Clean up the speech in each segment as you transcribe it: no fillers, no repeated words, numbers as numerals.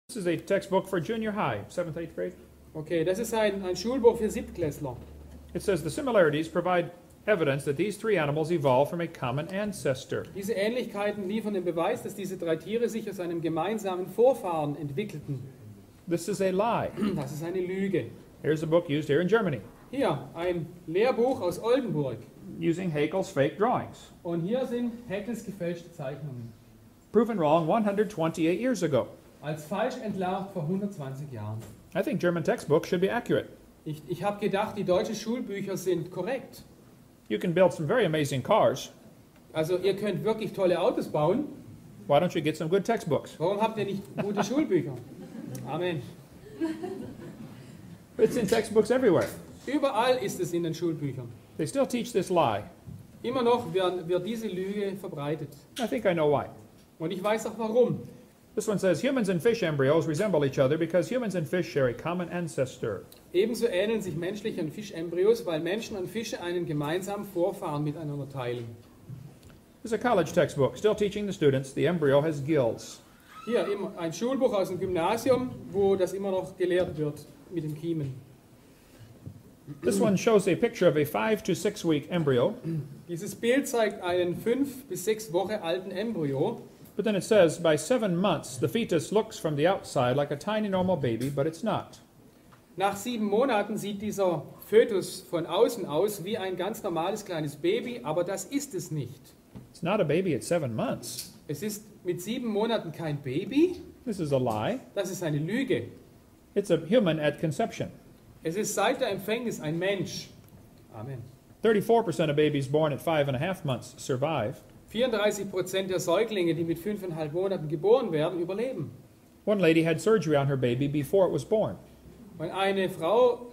This is a textbook for junior high, 7th, 8th grade. Okay, das ist ein Schulbuch für Siebtklässler. It says the similarities provide evidence that these three animals evolved from a common ancestor. Diese Ähnlichkeiten liefern den Beweis, dass diese drei Tiere sich aus einem gemeinsamen Vorfahren entwickelten. This is a lie. Das ist eine Lüge. Here's a book used here in Germany, Hier ein Lehrbuch aus Oldenburg. using Haeckel's fake drawings. Und hier sind Haeckels gefälschte Zeichnungen. Proven wrong 128 years ago. Als falsch entlarvt vor 120 Jahren. I think German textbooks should be accurate. Ich habe gedacht, die deutschen Schulbücher sind korrekt. You can build some very amazing cars. Also ihr könnt wirklich tolle Autos bauen. Why don't you get some good textbooks? Warum habt ihr nicht gute Schulbücher? Amen. It's in textbooks everywhere. Überall ist es in den Schulbüchern. They still teach this lie. Immer noch wird diese Lüge verbreitet. I think I know why. Und ich weiß auch warum. This one says humans and fish embryos resemble each other because humans and fish share a common ancestor. Ebenso ähneln sich menschliche und Fischembryos, weil Menschen und Fische einen gemeinsamen Vorfahren miteinander teilen. This is a college textbook, still teaching the students the embryo has gills. Hier immer ein Schulbuch aus dem Gymnasium, wo das immer noch gelehrt wird mit dem Kiemen. This one shows a picture of a 5 to 6 week embryo, Dieses Bild zeigt einen 5 bis 6 Wochen alten Embryo. but then it says by 7 months the fetus looks from the outside like a tiny normal baby, but it's not. Nach 7 Monaten sieht dieser Fötus von außen aus wie ein ganz normales kleines Baby, aber das ist es nicht. It's not a baby at 7 months. Es ist mit 7 Monaten kein Baby, This is a lie. das ist eine Lüge. It's a human at conception. Es ist seit der Empfängnis ein Mensch. Amen. 34% of babies born at 5.5 months survive. 34% der Säuglinge, die mit 5,5 Monaten geboren werden, überleben. One lady had surgery on her baby before it was born. Und eine Frau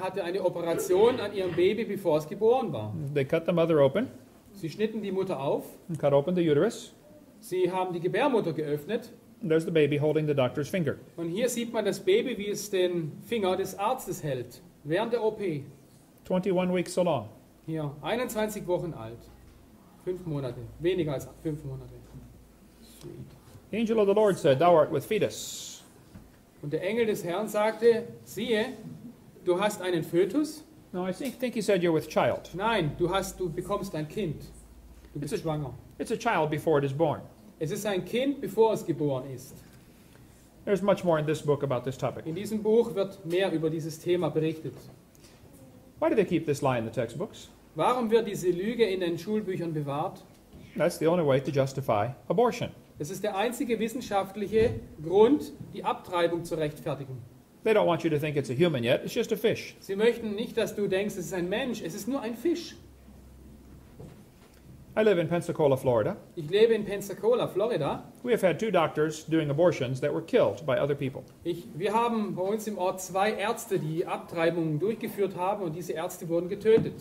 hatte eine Operation an ihrem Baby, bevor es geboren war. They cut the mother open Sie schnitten die Mutter auf, and cut open the uterus. sie haben die Gebärmutter geöffnet And there's the baby holding the doctor's finger. und hier sieht man das Baby, wie es den Finger des Arztes hält, während der OP. 21 weeks so long. Hier, 21 Wochen alt, 5 Monate, weniger als 5 Monate. Sweet. The angel of the Lord said, Thou art with fetus. Und der Engel des Herrn sagte, siehe, du hast einen Fötus? No, I think he said you're with child. Nein, du bekommst ein Kind. Du bist schwanger. It's a child before it is born. Es ist ein Kind, bevor es geboren ist. There's much more in this book about this topic. In diesem Buch wird mehr über dieses Thema berichtet. Why do they keep this lie in the textbooks? Warum wird diese Lüge in den Schulbüchern bewahrt? That's the only way to justify abortion. Das ist der einzige wissenschaftliche Grund, die Abtreibung zu rechtfertigen. They don't want you to think it's a human yet. It's just a fish. Sie möchten nicht, dass du denkst, es ist ein Mensch, es ist nur ein Fisch. I live in Pensacola, Florida. Ich lebe in Pensacola, Florida. We have had 2 doctors doing abortions that were killed by other people. Wir haben bei uns im Ort 2 Ärzte, die Abtreibungen durchgeführt haben und diese Ärzte wurden getötet.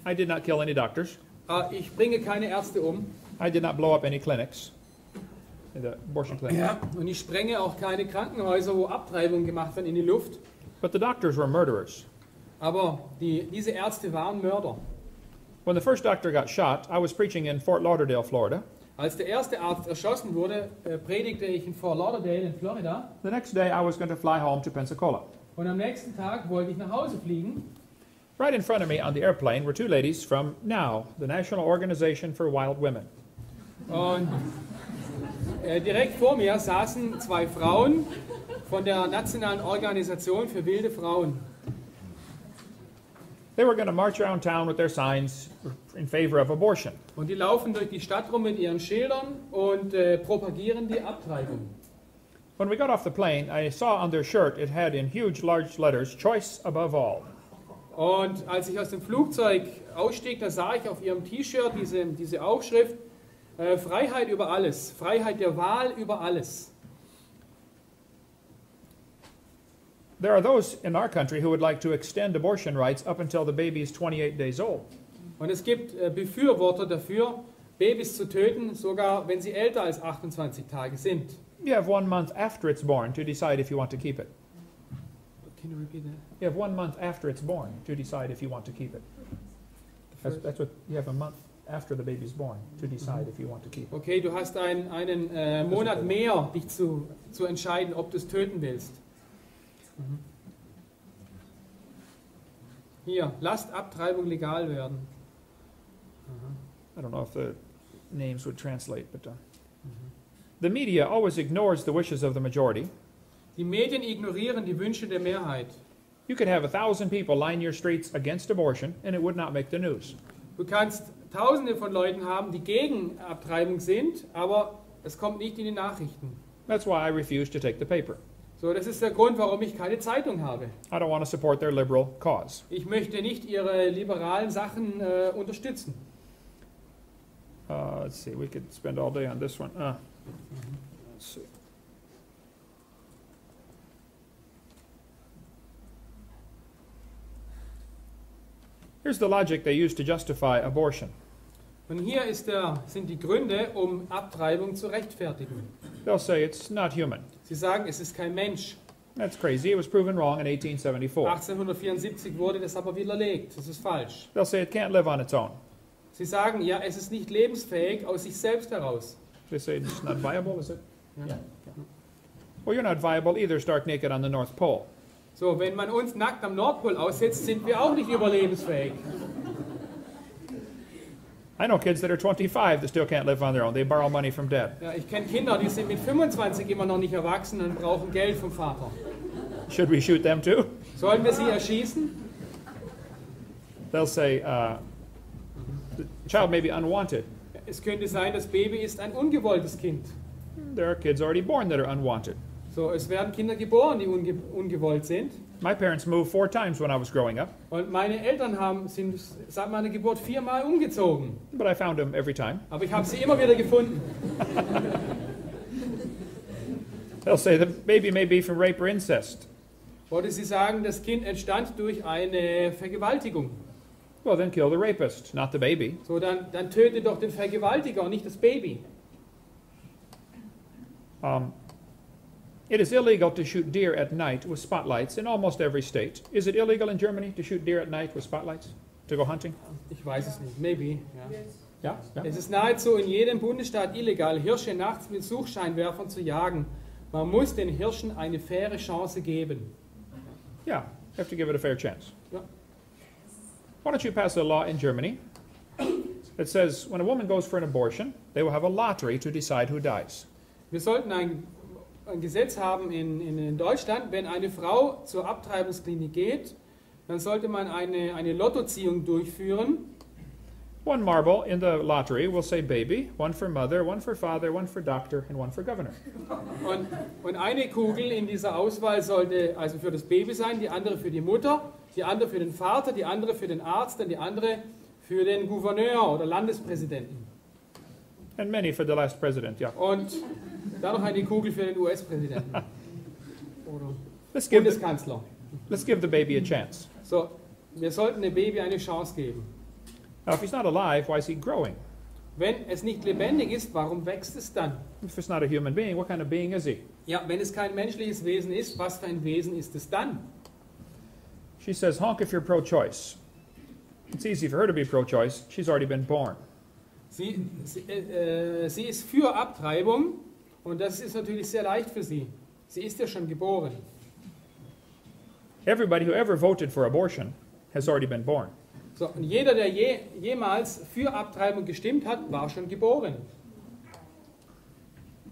I did not kill any doctors. Ich bringe keine Ärzte um. I did not blow up any clinics, the abortion clinics. Und ich sprenge auch keine Krankenhäuser, wo Abtreibungen gemacht werden, in die Luft. But the doctors were murderers. Aber diese Ärzte waren Mörder. When the first doctor got shot, I was preaching in Fort Lauderdale, Florida. Als der erste Arzt erschossen wurde, predigte ich in Fort Lauderdale in Florida. The next day, I was going to fly home to Pensacola. Und am nächsten Tag wollte ich nach Hause fliegen. Right in front of me on the airplane were 2 ladies from NOW, the National Organization for Wild Women. Und direkt vor mir saßen 2 Frauen von der Nationalen Organisation für wilde Frauen. They were going to march around town with their signs in favor of abortion. Und die laufen durch die Stadt rum mit ihren Schildern und propagieren die Abtreibung. When we got off the plane, I saw on their shirt it had in huge, large letters, choice above all. Und als ich aus dem Flugzeug ausstieg, da sah ich auf ihrem T-Shirt diese Aufschrift, Freiheit über alles, Freiheit der Wahl über alles. There are those in our country who would like to extend abortion rights up until the baby is 28 days old. Und es gibt Befürworter dafür, Babys zu töten, sogar wenn sie älter als 28 Tage sind. You have 1 month after it's born to decide if you want to keep it. Can you repeat that? You have 1 month after it's born to decide if you want to keep it. That's what you have, a month. after the baby's born to decide if you want to keep it. Okay, du hast einen Monat mehr, dich zu entscheiden, ob du es töten willst. Hier, lasst Abtreibung legal werden. I don't know if the names would translate, but the media always ignores the wishes of the majority. Die Medien ignorieren die Wünsche der Mehrheit. You could have 1,000 people line your streets against abortion, and it would not make the news. Du kannst Tausende von Leuten haben, die gegen Abtreibung sind, aber es kommt nicht in die Nachrichten. That's why I refuse to take the paper. So, das ist der Grund, warum ich keine Zeitung habe. I don't want to support their liberal cause. Ich möchte nicht ihre liberalen Sachen unterstützen. Let's see, we could spend all day on this one. Let's see. Here's the logic they use to justify abortion. Und hier sind die Gründe, um Abtreibung zu rechtfertigen. They'll say it's not human. Sie sagen, es ist kein Mensch. That's crazy. It was proven wrong in 1874. 1874 wurde das aber widerlegt. Das ist falsch. They'll say it can't live on its own. Sie sagen, ja, es ist nicht lebensfähig aus sich selbst heraus. They say it's not viable, is it? Ja. Yeah. Well, you're not viable either, stark naked on the North Pole. So, wenn man uns nackt am Nordpol aussetzt, sind wir auch nicht überlebensfähig. I know kids that are 25 that still can't live on their own. They borrow money from dad. Ja, ich kenne Kinder, die sind mit 25 immer noch nicht erwachsen und brauchen Geld vom Vater. Should we shoot them too? Sollen wir sie erschießen? They'll say, the child may be unwanted. Es könnte sein, das Baby ist ein ungewolltes Kind. There are kids already born that are unwanted. So, es werden Kinder geboren, die ungewollt sind. My parents moved 4 times when I was growing up, Und meine Eltern sind seit meiner Geburt 4-mal umgezogen. but I found them every time. Aber ich habe sie immer wieder gefunden. They'll say the baby may be from rape or incest. Oder sie sagen, das Kind entstand durch eine Vergewaltigung. Well, then kill the rapist, not the baby. So, dann töte doch den Vergewaltiger und nicht das Baby. It is illegal to shoot deer at night with spotlights in almost every state. Is it illegal in Germany to shoot deer at night with spotlights? To go hunting? Ich weiß es nicht, maybe. Ja. Yeah. Es ist nahezu in jedem Bundesstaat illegal, Hirsche nachts mit Suchscheinwerfern zu jagen. Man muss den Hirschen eine faire Chance geben. Yeah, you have to give it a fair chance. Ja. Why don't you pass a law in Germany that says when a woman goes for an abortion, they will have a lottery to decide who dies. Wir sollten ein Gesetz haben in Deutschland, wenn eine Frau zur Abtreibungsklinik geht, dann sollte man eine Lottoziehung durchführen. One marble in the lottery will say baby, one for mother, one for father, one for doctor, and one for governor. Und eine Kugel in dieser Auswahl sollte also für das Baby sein, die andere für die Mutter, die andere für den Vater, die andere für den Arzt und die andere für den Gouverneur oder Landespräsidenten. And many for the last president, yeah. Und dann noch eine Kugel für den US-Präsidenten. Oder Let's give Bundeskanzler. the baby a chance. So, wir sollten dem Baby eine Chance geben. Now, if he's not alive, why is he growing? Wenn es nicht lebendig ist, warum wächst es dann? If it's not a human being, what kind of being is he? Ja, wenn es kein menschliches Wesen ist, was für ein Wesen ist es dann? She says, honk if you're pro-choice. It's easy for her to be pro-choice. She's already been born. Sie ist für Abtreibung und das ist natürlich sehr leicht für sie. Sie ist ja schon geboren. Everybody who ever voted for abortion has already been born. So, und jeder, der jemals für Abtreibung gestimmt hat, war schon geboren.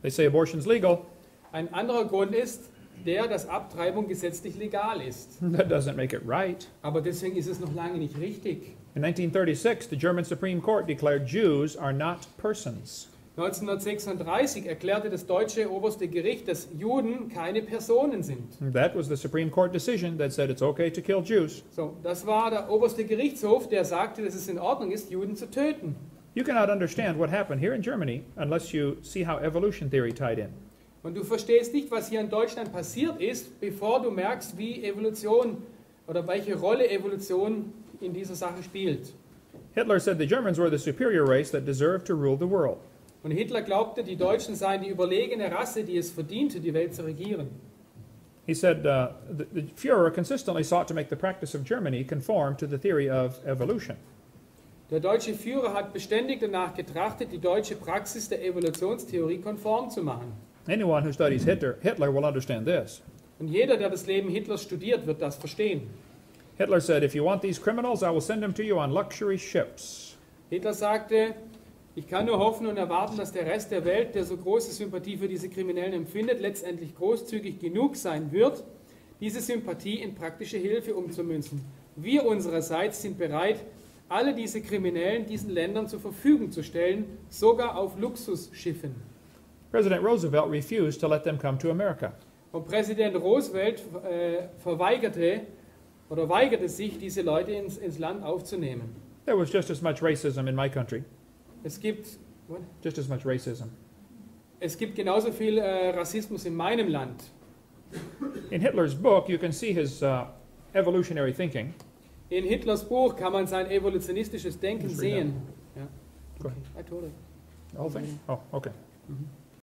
They say abortion's legal. Ein anderer Grund ist dass Abtreibung gesetzlich legal ist. That doesn't make it right. Aber deswegen ist es noch lange nicht richtig. In 1936, the German Supreme Court declared Jews are not persons. 1936 erklärte das deutsche oberste Gericht, dass Juden keine Personen sind. That was the Supreme Court decision that said it's okay to kill Jews. So, das war der oberste Gerichtshof, der sagte, dass es in Ordnung ist, Juden zu töten. You cannot understand what happened here in Germany unless you see how evolution theory tied in. Und du verstehst nicht, was hier in Deutschland passiert ist, bevor du merkst, wie Evolution oder welche Rolle Evolution in dieser Sache spielt. Hitler said the Germans were the superior race that deserved to rule the world. Und Hitler glaubte, die Deutschen seien die überlegene Rasse, die es verdiente, die Welt zu regieren. He said the Führer consistently sought to make the practice of Germany conform to the theory of evolution. Der deutsche Führer hat beständig danach getrachtet, die deutsche Praxis der Evolutionstheorie konform zu machen. Anyone who studies Hitler will understand this. Und jeder, der das Leben Hitlers studiert, wird das verstehen. Hitler said, if you want these criminals, I will send them to you on luxury ships. Hitler sagte, ich kann nur hoffen und erwarten, dass der Rest der Welt, der so große Sympathie für diese Kriminellen empfindet, letztendlich großzügig genug sein wird, diese Sympathie in praktische Hilfe umzumünzen. Wir unsererseits sind bereit, alle diese Kriminellen diesen Ländern zur Verfügung zu stellen, sogar auf Luxusschiffen. President Roosevelt refused to let them come to America. Und Präsident Roosevelt weigerte sich, diese Leute ins Land aufzunehmen. There was just as much racism in my country. Es gibt genauso viel Rassismus in meinem Land. In Hitler's book, you can see his evolutionary thinking. In Hitlers Buch kann man sein evolutionistisches Denken Just read sehen. Ja. Go ahead. I told it. The whole thing? Oh, okay. Mhm.